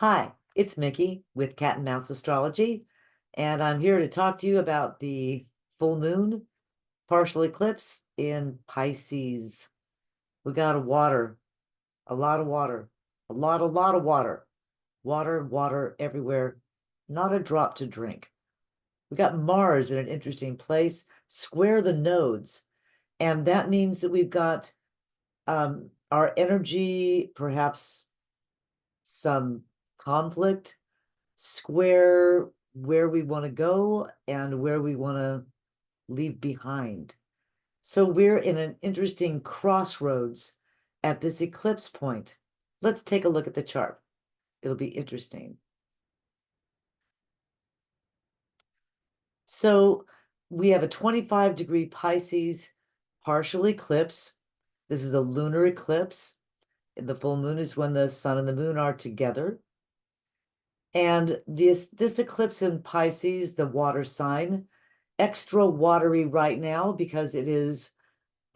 Hi, it's Mickey with Cat and Mouse Astrology, and I'm here to talk to you about the full moon partial eclipse in Pisces. We got a lot of water, a lot of water, water everywhere, not a drop to drink. We got Mars in an interesting place, square the nodes, and that means that we've got our energy, perhaps some conflict, square where we want to go and where we want to leave behind. So we're in an interesting crossroads at this eclipse point. Let's take a look at the chart. It'll be interesting. So we have a 25-degree Pisces partial eclipse. This is a lunar eclipse. The full moon is when the sun and the moon are together. And this eclipse in Pisces, the water sign, extra watery right now because it is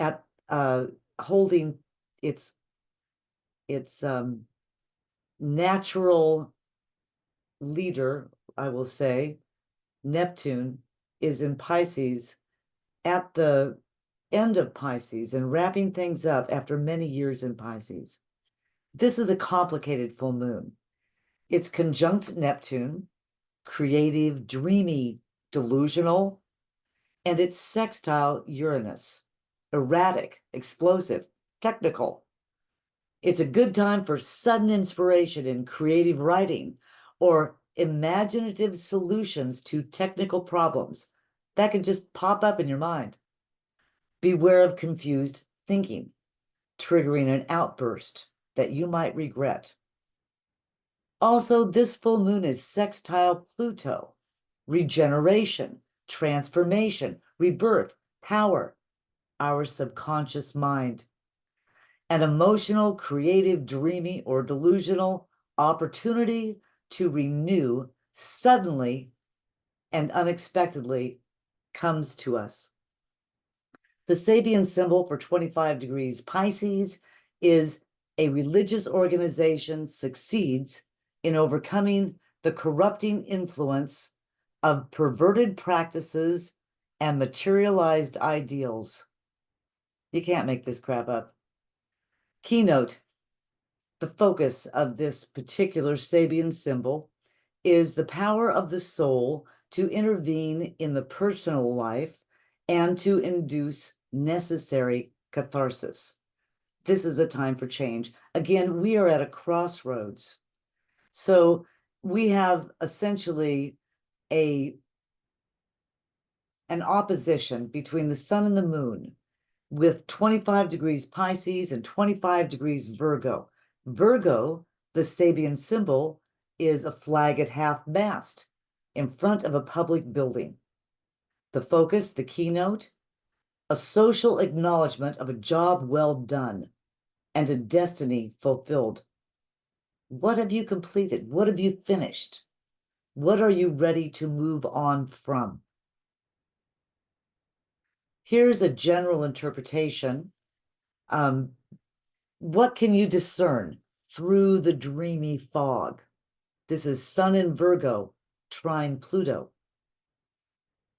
at holding its natural leader, I will say. Neptune is in Pisces at the end of Pisces and wrapping things up after many years in Pisces. This is a complicated full moon. It's conjunct Neptune, creative, dreamy, delusional, and it's sextile Uranus, erratic, explosive, technical. It's a good time for sudden inspiration in creative writing or imaginative solutions to technical problems that can just pop up in your mind. Beware of confused thinking, triggering an outburst that you might regret. Also, this full moon is sextile Pluto, regeneration, transformation, rebirth, power, our subconscious mind. An emotional, creative, dreamy, or delusional opportunity to renew suddenly and unexpectedly comes to us. The Sabian symbol for 25 degrees Pisces is a religious organization succeeds in overcoming the corrupting influence of perverted practices and materialized ideals. You can't make this crap up. Keynote: the focus of this particular Sabian symbol is the power of the soul to intervene in the personal life and to induce necessary catharsis. This is a time for change. Again, we are at a crossroads. So we have essentially an opposition between the sun and the moon with 25 degrees Pisces and 25 degrees Virgo. Virgo, the Sabian symbol, is a flag at half-mast in front of a public building. The focus, the keynote, a social acknowledgement of a job well done and a destiny fulfilled. What have you completed? What have you finished? What are you ready to move on from? Here's a general interpretation. What can you discern through the dreamy fog? This is Sun in Virgo, trine Pluto.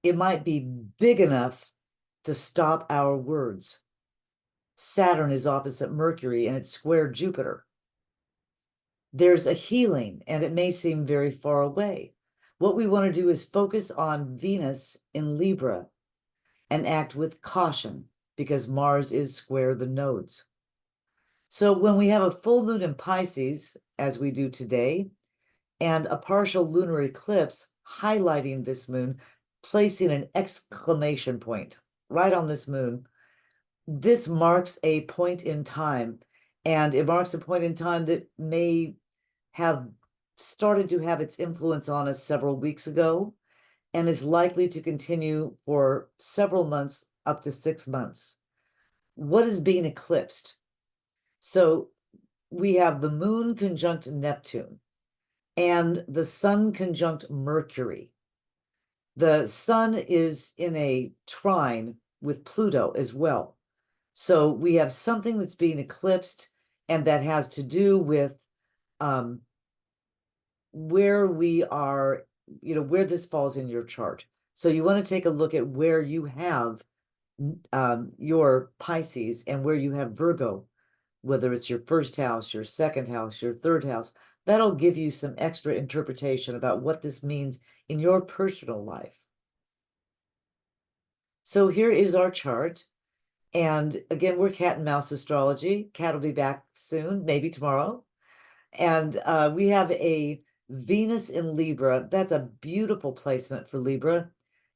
It might be big enough to stop our words. Saturn is opposite Mercury and it's square Jupiter. There's a healing, and it may seem very far away. What we want to do is focus on Venus in Libra and act with caution because Mars is square the nodes. So when we have a full moon in Pisces, as we do today, and a partial lunar eclipse highlighting this moon, placing an exclamation point right on this moon, this marks a point in time, and it marks a point in time that may have started to have its influence on us several weeks ago and is likely to continue for several months, up to 6 months. What is being eclipsed? So we have the moon conjunct Neptune and the sun conjunct Mercury. The sun is in a trine with Pluto as well. So we have something that's being eclipsed, and that has to do with where we are, where this falls in your chart. So you want to take a look at where you have your Pisces and where you have Virgo, whether it's your first house, your second house, your third house. That'll give you some extra interpretation about what this means in your personal life. So here is our chart. And again, we're cat and mouse astrology. Cat will be back soon, maybe tomorrow. And we have a Venus in Libra. That's a beautiful placement for Libra.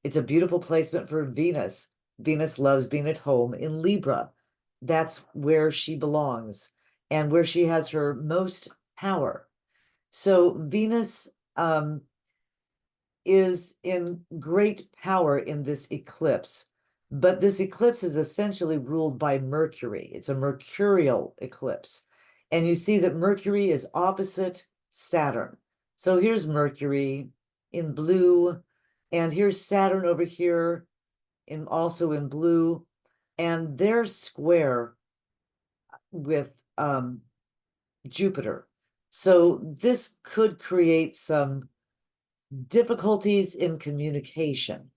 It's a beautiful placement for Venus. Venus loves being at home in Libra. That's where she belongs and where she has her most power. So Venus is in great power in this eclipse, but this eclipse is essentially ruled by Mercury. It's a mercurial eclipse. And you see that Mercury is opposite Saturn. So here's Mercury in blue, and here's Saturn over here also in blue, and they're square with Jupiter. So this could create some difficulties in communication.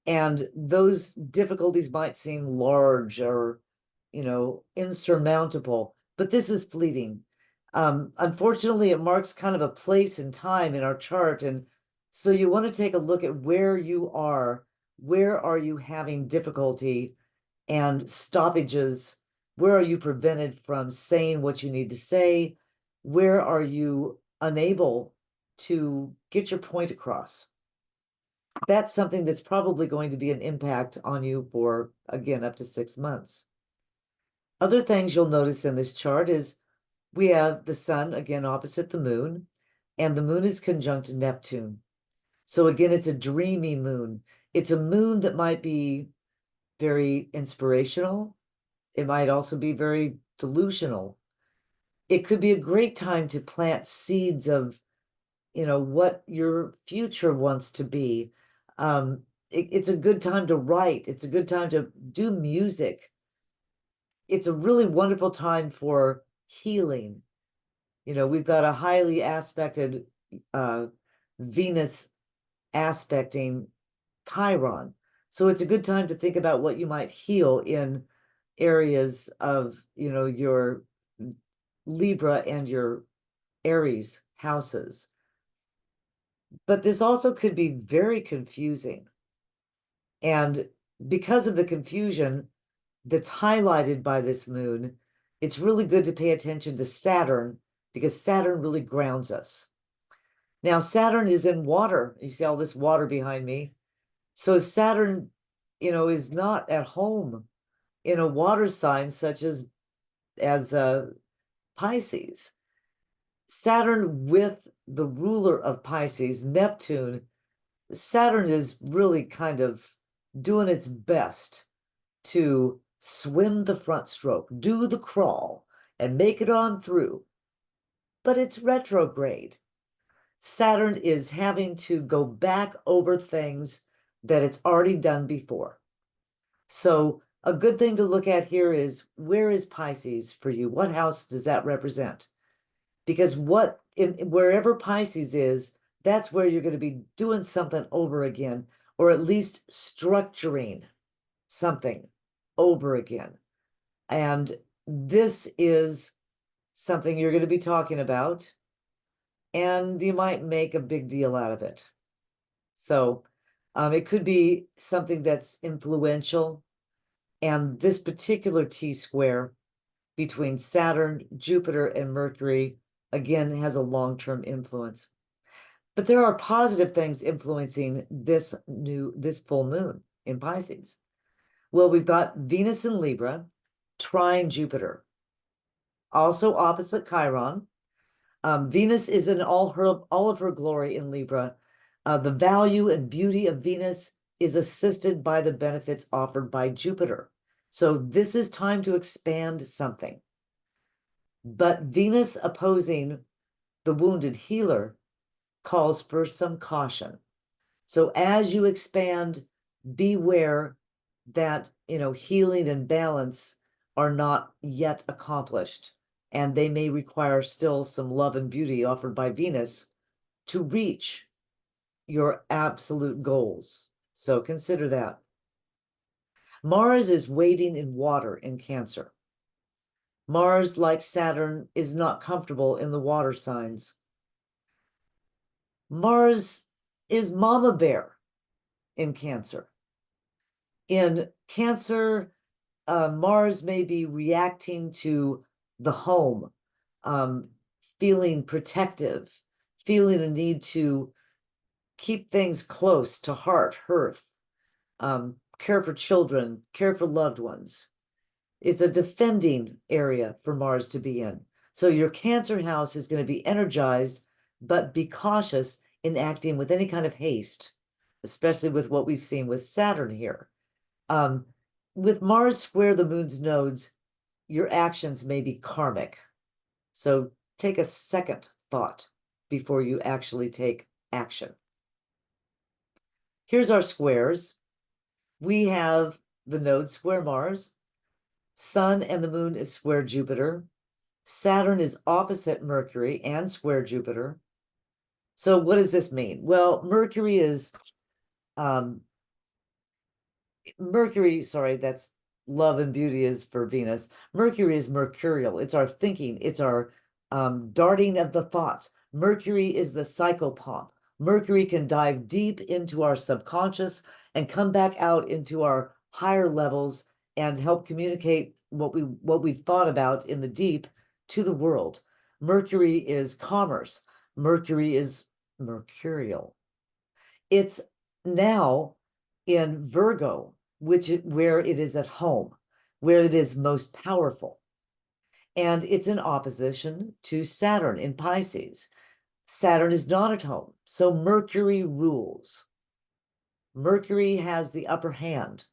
And those difficulties might seem large or, insurmountable, but this is fleeting. Unfortunately, it marks kind of a place and time in our chart. And so you want to take a look at where you are. Where are you having difficulty and stoppages? Where are you prevented from saying what you need to say? Where are you unable to get your point across? That's something that's probably going to be an impact on you for, again, up to 6 months. Other things you'll notice in this chart is we have the sun, again, opposite the moon, and the moon is conjunct Neptune. So again, it's a dreamy moon. It's a moon that might be very inspirational. It might also be very delusional. It could be a great time to plant seeds of, what your future wants to be. It's a good time to write. It's a good time to do music. It's a really wonderful time for healing. We've got a highly aspected Venus aspecting Chiron. So it's a good time to think about what you might heal in areas of, your Libra and your Aries houses. But this also could be very confusing. And because of the confusion that's highlighted by this moon, it's really good to pay attention to Saturn because Saturn really grounds us. Now, Saturn is in water. You see all this water behind me. So Saturn, is not at home in a water sign such as Pisces. Saturn with the ruler of Pisces, Neptune, Saturn is really kind of doing its best to swim the front stroke, do the crawl, and make it on through. But it's retrograde. Saturn is having to go back over things that it's already done before. So a good thing to look at here is, where is Pisces for you? What house does that represent? Because wherever Pisces is, that's where you're going to be doing something over again, or at least structuring something over again. And this is something you're going to be talking about, and you might make a big deal out of it. So it could be something that's influential. And this particular T-square between Saturn, Jupiter, and Mercury, again, has a long-term influence. But there are positive things influencing this full moon in Pisces. Well, we've got Venus in Libra, trine Jupiter, also opposite Chiron. Venus is in all of her glory in Libra. The value and beauty of Venus is assisted by the benefits offered by Jupiter. So this is time to expand something. But Venus opposing the wounded healer calls for some caution. So as you expand, beware that, healing and balance are not yet accomplished. and they may require still some love and beauty offered by Venus to reach your absolute goals. So consider that. Mars is waiting in water in Cancer. Mars, like Saturn, is not comfortable in the water signs. Mars is mama bear in Cancer. In Cancer, Mars may be reacting to the home, feeling protective, feeling a need to keep things close to hearth, care for children, care for loved ones. It's a defending area for Mars to be in. So your Cancer house is going to be energized, but be cautious in acting with any kind of haste, especially with what we've seen with Saturn here. With Mars square the moon's nodes, your actions may be karmic. So take a second thought before you actually take action. Here's our squares. We have the node square Mars. Sun and the moon is square Jupiter. Saturn is opposite Mercury and square Jupiter. So what does this mean? Well, Mercury, that's love and beauty is for Venus. Mercury is mercurial. It's our thinking. It's our darting of the thoughts. Mercury is the psychopomp. Mercury can dive deep into our subconscious and come back out into our higher levels and help communicate what we've thought about in the deep to the world. Mercury is commerce. Mercury is mercurial. It's now in Virgo, where it is at home, where it is most powerful. And it's in opposition to Saturn in Pisces. Saturn is not at home, so Mercury rules. Mercury has the upper hand.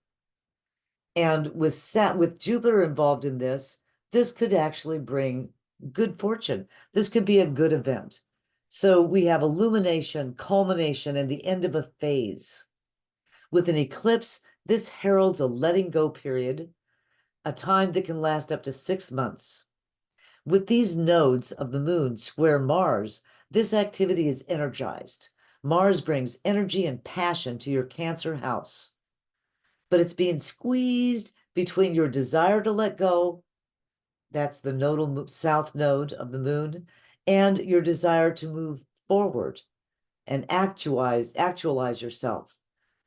And with Jupiter involved in this could actually bring good fortune. This could be a good event. So we have illumination, culmination, and the end of a phase. With an eclipse, this heralds a letting go period, a time that can last up to 6 months. With these nodes of the moon square Mars, this activity is energized. Mars brings energy and passion to your Cancer house, but it's being squeezed between your desire to let go, that's the nodal south node of the moon, and your desire to move forward and actualize yourself.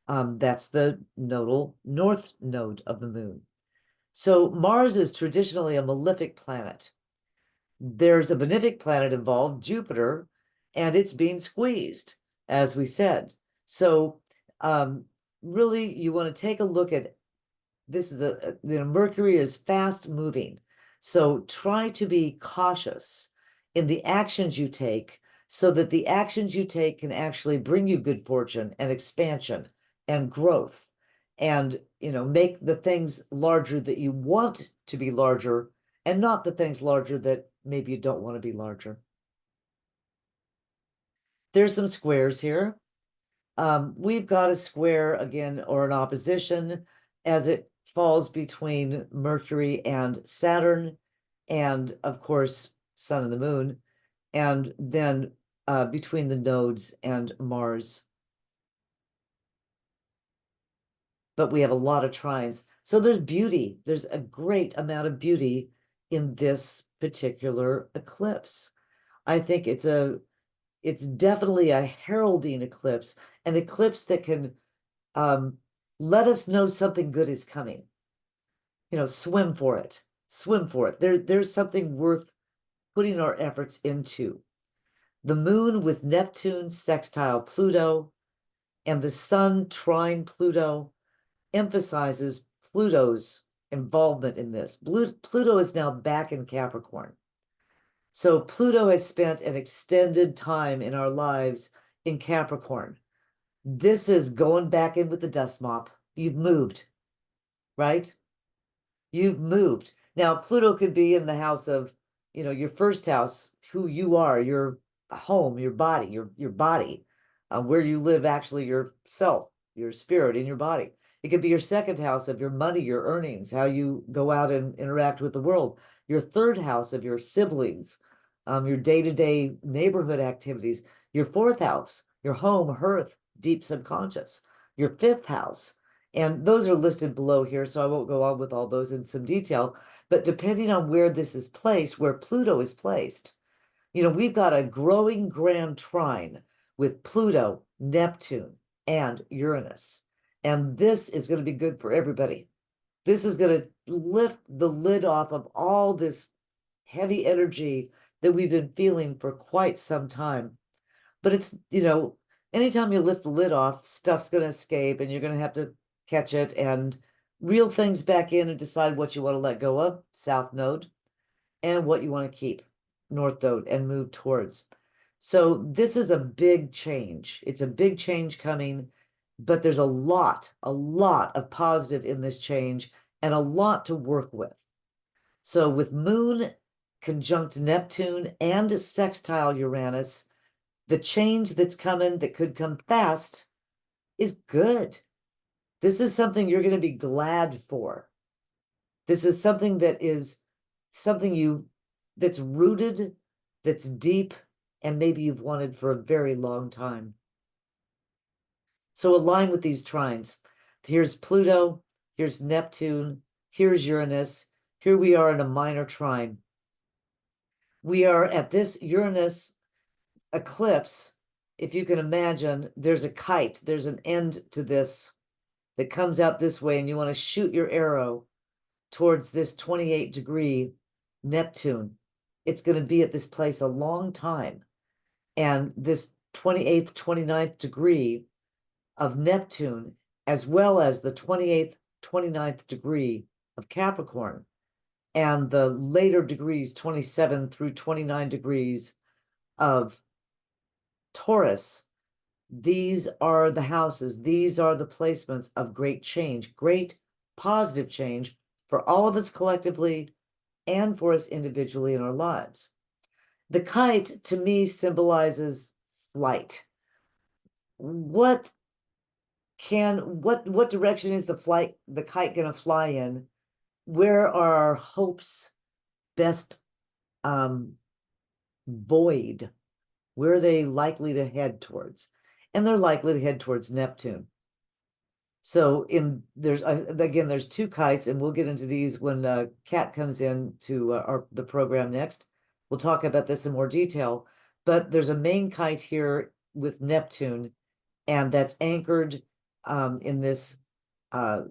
That's the nodal north node of the moon. So Mars is traditionally a malefic planet. There's a benefic planet involved, Jupiter, and it's being squeezed, as we said. So really, you want to take a look at this. Mercury is fast moving. So try to be cautious in the actions you take so that the actions you take can actually bring you good fortune and expansion and growth and, make the things larger that you want to be larger and not the things larger that maybe you don't want to be larger. There's some squares here. We've got a square again, or an opposition, as it falls between Mercury and Saturn, and of course, Sun and the Moon, and then between the nodes and Mars. But we have a lot of trines. So there's beauty. There's a great amount of beauty in this particular eclipse. I think it's definitely a heralding eclipse, an eclipse that can let us know something good is coming. Swim for it. Swim for it. There's something worth putting our efforts into. The moon with Neptune sextile Pluto and the sun trine Pluto emphasizes Pluto's involvement in this. Pluto is now back in Capricorn. So Pluto has spent an extended time in our lives in Capricorn. This is going back in with the dust mop. You've moved, right? You've moved. Now, Pluto could be in the house of, your first house, who you are, your home, your body, your body, where you live, actually yourself, your spirit in your body. It could be your second house of your money, your earnings, how you go out and interact with the world. your third house of your siblings, your day-to-day neighborhood activities, your fourth house, your home, hearth, deep subconscious, your fifth house. And those are listed below here, so I won't go on with all those in some detail. But depending on where this is placed, where Pluto is placed, we've got a growing grand trine with Pluto, Neptune, and Uranus. And this is going to be good for everybody. This is going to lift the lid off of all this heavy energy that we've been feeling for quite some time. But it's, anytime you lift the lid off, stuff's going to escape and you're going to have to catch it and reel things back in and decide what you want to let go of, South Node, and what you want to keep, North Node, and move towards. So this is a big change. It's a big change coming, but there's a lot of positive in this change and a lot to work with. So with Moon conjunct Neptune and sextile Uranus, the change that's coming, that could come fast, is good. This is something you're going to be glad for. This is something that is that's rooted, that's deep, and maybe you've wanted for a very long time. So align with these trines. Here's Pluto, here's Neptune, here's Uranus. Here we are in a minor trine. We are at this Uranus eclipse. If you can imagine, there's a kite, there's an end to this that comes out this way, and you want to shoot your arrow towards this 28-degree Neptune. It's going to be at this place a long time. And this 28th, 29th degree of Neptune, as well as the 28th, 29th degree of Capricorn, and the later degrees, 27 through 29 degrees of Taurus, these are the houses, these are the placements of great change, great positive change for all of us collectively and for us individually in our lives. The kite, to me, symbolizes flight. What direction is the kite going to fly in? Where are our hopes best buoyed? Where are they likely to head towards? And they're likely to head towards Neptune. So there's two kites, and we'll get into these when Kat comes in to the program next. We'll talk about this in more detail, but there's a main kite here with Neptune, and that's anchored in this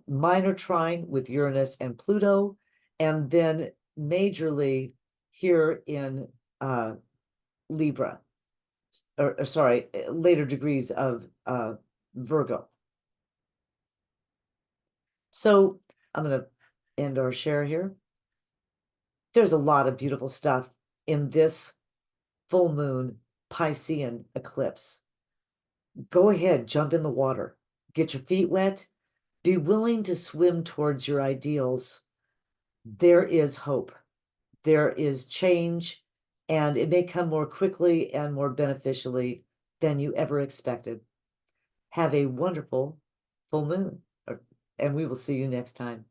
minor trine with Uranus and Pluto, and then majorly here in Libra, or sorry, later degrees of Virgo. So I'm going to end our share here. There's a lot of beautiful stuff in this full moon Piscean eclipse. Go ahead, jump in the water, get your feet wet, be willing to swim towards your ideals. There is hope, there is change, and it may come more quickly and more beneficially than you ever expected. Have a wonderful full moon, and we will see you next time.